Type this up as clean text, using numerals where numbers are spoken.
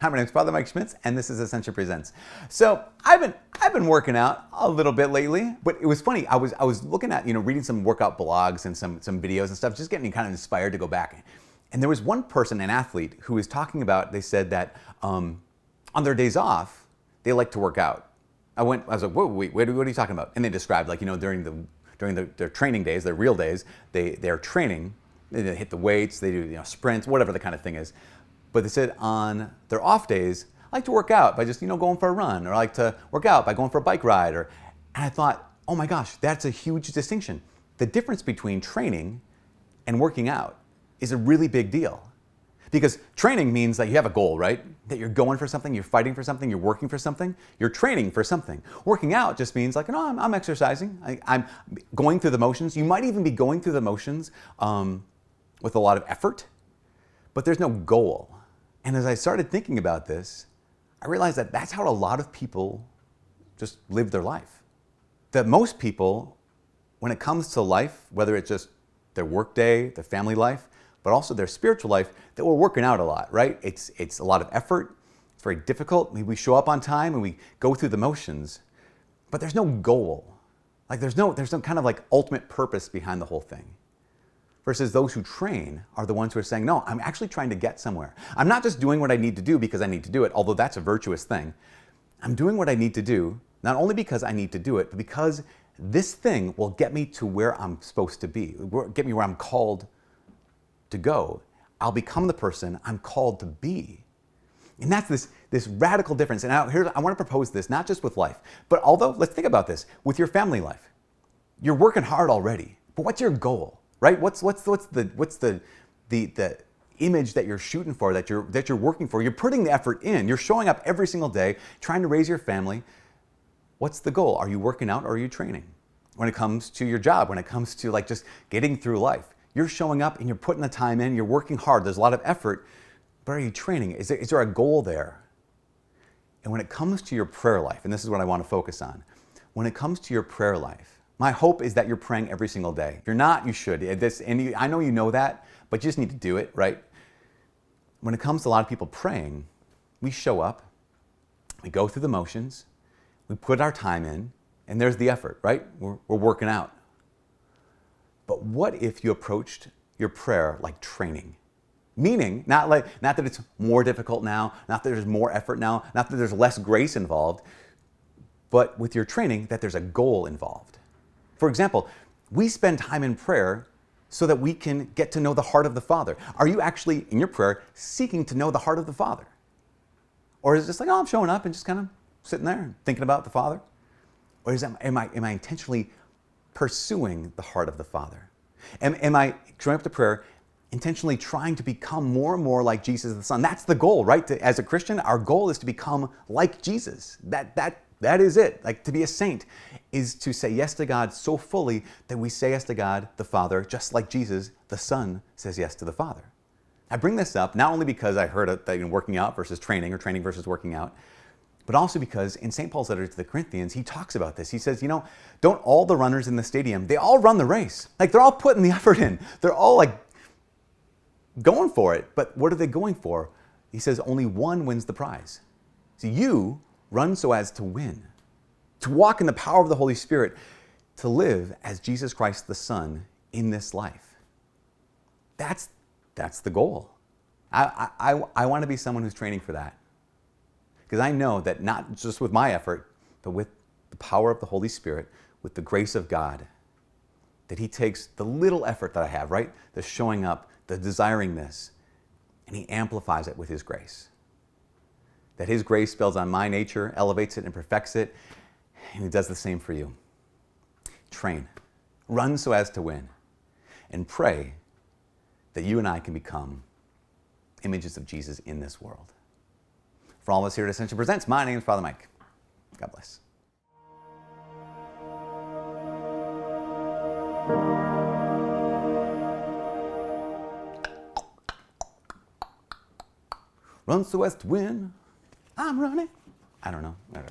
Hi, my name is Father Mike Schmitz, and this is Ascension Presents. So I've been working out a little bit lately, but it was funny. I was looking at, reading some workout blogs and some videos and stuff, just getting kind of inspired to go back. And there was one person, an athlete, who was talking about. They said that on their days off, they like to work out. I was like, whoa, wait, what are you talking about? And they described, during their training days, their real days, they're training. They hit the weights, they do sprints, whatever the kind of thing is. But they said on their off days, I like to work out by just going for a run, or I like to work out by going for a bike ride. And I thought, oh my gosh, that's a huge distinction. The difference between training and working out is a really big deal. Because training means that you have a goal, right? That you're going for something, you're fighting for something, you're working for something, you're training for something. Working out just means I'm exercising, I'm going through the motions. You might even be going through the motions with a lot of effort, but there's no goal. And as I started thinking about this, I realized that that's how a lot of people just live their life. That most people, when it comes to life, whether it's just their work day, their family life, but also their spiritual life, that we're working out a lot, right? It's a lot of effort. It's very difficult. We show up on time and we go through the motions, but there's no goal. There's no kind of ultimate purpose behind the whole thing. Versus those who train are the ones who are saying, no, I'm actually trying to get somewhere. I'm not just doing what I need to do because I need to do it, although that's a virtuous thing. I'm doing what I need to do, not only because I need to do it, but because this thing will get me to where I'm supposed to be, get me where I'm called to go. I'll become the person I'm called to be. And that's this radical difference. And I want to propose this, not just with life, but let's think about this, with your family life. You're working hard already, but what's your goal? Right? What's the image that you're shooting for, that you're working for? You're putting the effort in. You're showing up every single day, trying to raise your family. What's the goal? Are you working out or are you training? When it comes to your job, when it comes to just getting through life, you're showing up and you're putting the time in. You're working hard. There's a lot of effort, but are you training? Is there a goal there? And when it comes to your prayer life, and this is what I want to focus on, when it comes to your prayer life, my hope is that you're praying every single day. If you're not, you should. I know you know that, but you just need to do it, right? When it comes to a lot of people praying, we show up, we go through the motions, we put our time in, and there's the effort, right? We're working out. But what if you approached your prayer like training? Meaning, not that it's more difficult now, not that there's more effort now, not that there's less grace involved, but with your training, that there's a goal involved. For example, we spend time in prayer so that we can get to know the heart of the Father. Are you actually, in your prayer, seeking to know the heart of the Father? Or is it just I'm showing up and just kind of sitting there and thinking about the Father? Or am I intentionally pursuing the heart of the Father? Am I showing up to prayer intentionally trying to become more and more like Jesus the Son? That's the goal, right? As a Christian, our goal is to become like Jesus. That is it. To be a saint is to say yes to God so fully that we say yes to God the Father, just like Jesus, the Son, says yes to the Father. I bring this up not only because I heard that working out versus training, or training versus working out, but also because in St. Paul's letter to the Corinthians, he talks about this. He says, don't all the runners in the stadium, they all run the race. They're all putting the effort in. They're all going for it. But what are they going for? He says only one wins the prize. So you run so as to win, to walk in the power of the Holy Spirit, to live as Jesus Christ the Son in this life. That's the goal. I want to be someone who's training for that. Because I know that not just with my effort, but with the power of the Holy Spirit, with the grace of God, that He takes the little effort that I have, right? The showing up, the desiring this, and He amplifies it with His grace. That His grace spells on my nature, elevates it and perfects it, and He does the same for you. Train. Run so as to win. And pray that you and I can become images of Jesus in this world. For all of us here at Ascension Presents, my name is Father Mike. God bless. Run so as to win. I'm running. I don't know. Whatever.